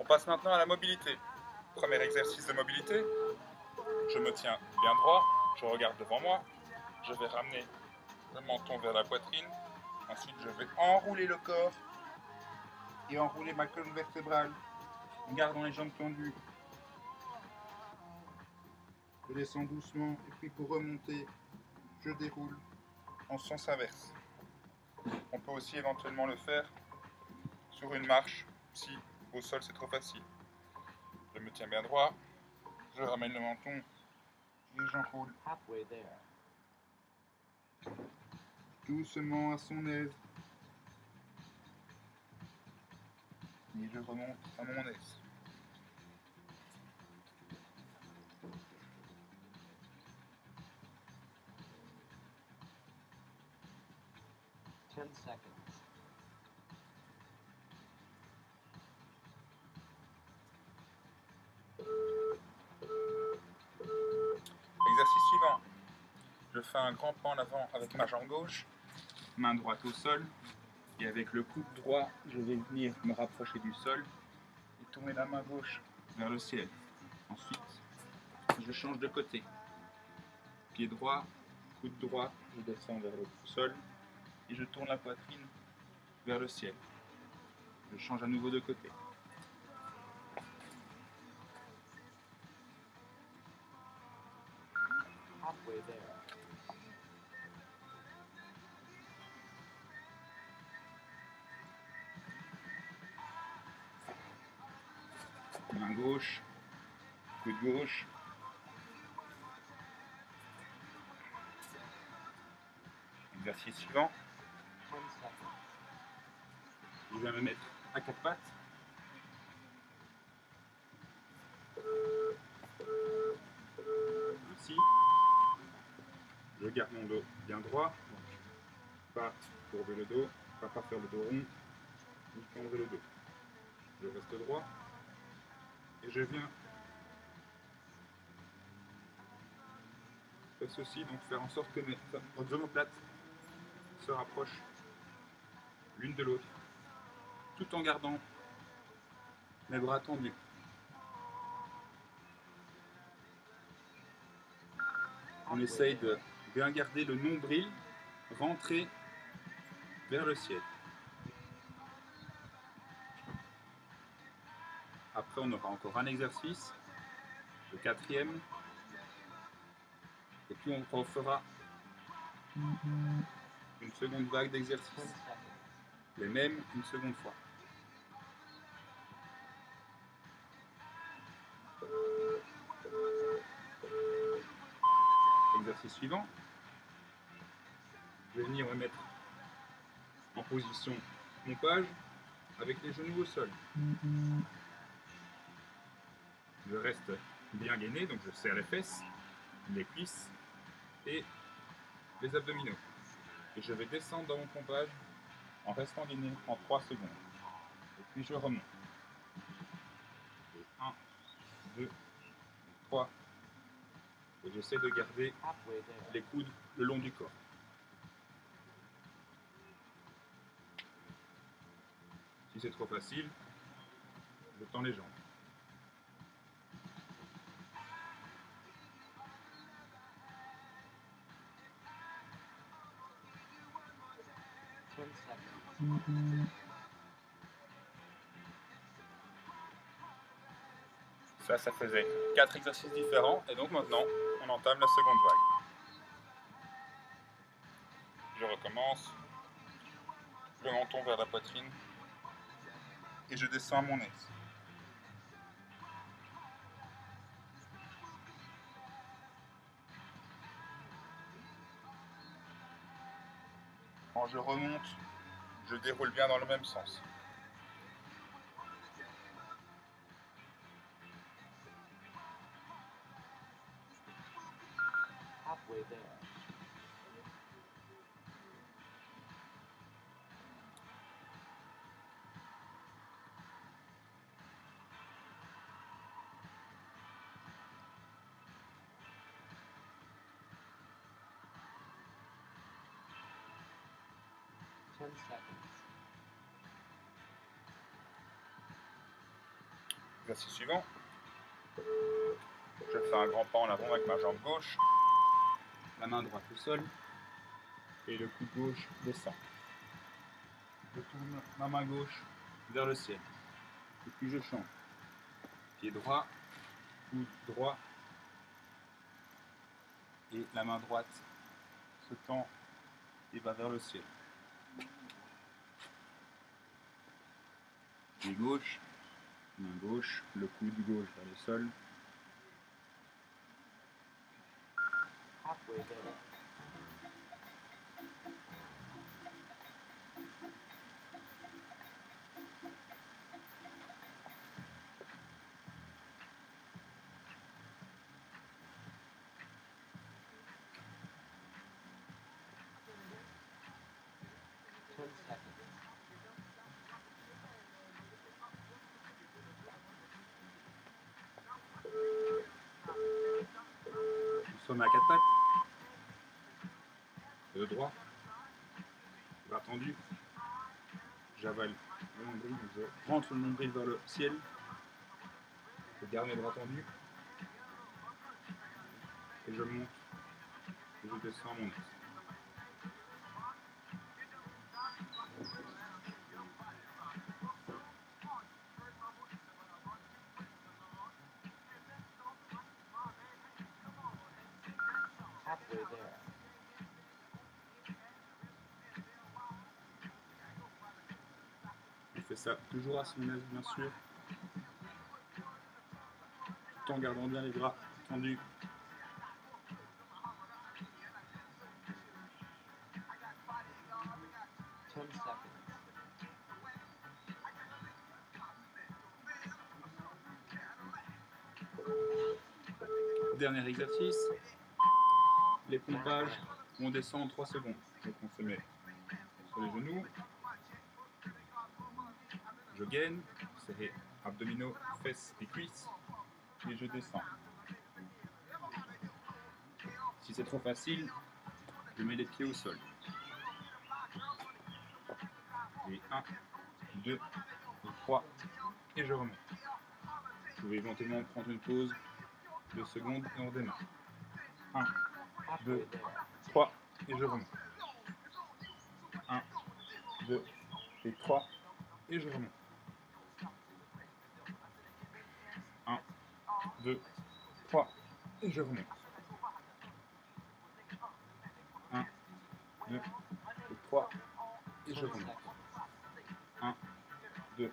passe maintenant à la mobilité. Premier exercice de mobilité. Je me tiens bien droit, je regarde devant moi, je vais ramener le menton vers la poitrine. Ensuite, je vais enrouler le corps et enrouler ma colonne vertébrale en gardant les jambes tendues. Je descends doucement et puis pour remonter, je déroule en sens inverse. On peut aussi éventuellement le faire sur une marche si au sol c'est trop facile. Je me tiens bien droit, je ramène le menton et j'enroule doucement à son aise. Et je remonte à mon aise. Exercice suivant. Je fais un grand pas en avant avec ma jambe gauche, main droite au sol, et avec le coude droit, je vais venir me rapprocher du sol et tourner la main gauche vers le ciel. Ensuite, je change de côté. Pied droit, coude droit, je descends vers le sol et je tourne la poitrine vers le ciel. Je change à nouveau de côté. Main gauche, coude gauche. Exercice suivant. Je vais me mettre à quatre pattes. Ainsi. Je garde mon dos bien droit. Donc, pas courber le dos, pas faire le dos rond, ni tendre le dos. Je reste droit. Et je viens faire ceci, donc faire en sorte que mes omoplates se rapprochent l'une de l'autre, tout en gardant mes bras tendus. On essaye de bien garder le nombril rentré vers le ciel. Après, on aura encore un exercice, le quatrième, et puis on refera une seconde vague d'exercices, les mêmes une seconde fois. Exercice suivant, je vais venir me mettre en position pompage avec les genoux au sol. Je reste bien gainé, donc je serre les fesses, les cuisses et les abdominaux. Et je vais descendre dans mon pompage en restant gainé en 3 secondes. Et puis je remonte. 1, 2, 3. Et j'essaie de garder les coudes le long du corps. Si c'est trop facile, je tends les jambes. Ça faisait 4 exercices différents et donc maintenant on entame la seconde vague. Je recommence, le menton vers la poitrine et je descends à mon aise. Quand je remonte, je déroule bien dans le même sens. Exercice suivant. Je fais un grand pas en avant avec ma jambe gauche, la main droite au sol et le coude gauche descend. Je tourne ma main gauche vers le ciel et puis je chante. Pied droit, coude droit et la main droite se tend et va vers le ciel. Pied gauche, main gauche, le coude gauche vers le sol. Halfway there. Nous sommes à quatre pattes. Le droit, bras tendu. J'avale le nombril, je rentre le nombril vers le ciel. Je garde mes bras tendus. Et je monte. Et je descends mon axe. Halfway there. On fait ça toujours à son aise, bien sûr. Tout en gardant bien les bras tendus. Dernier exercice, les pompages, on descend en 3 secondes. Donc on se met sur les genoux, je gaine, serré abdominaux, fesses et cuisses, et je descends. Si c'est trop facile, je mets les pieds au sol. Et 1, 2, 3, et je remonte. Vous pouvez éventuellement prendre une pause 2 secondes et on redémarre. 1, 2, 3 et je remonte. 1, 2 et 3 et je remonte. 1, 2, 3 et je remonte. 1, 2 et 3 et je remonte. 1, 2 et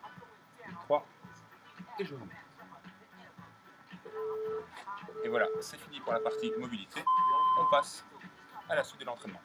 3 et je remonte. Et voilà, c'est fini pour la partie mobilité. On passe à la suite de l'entraînement.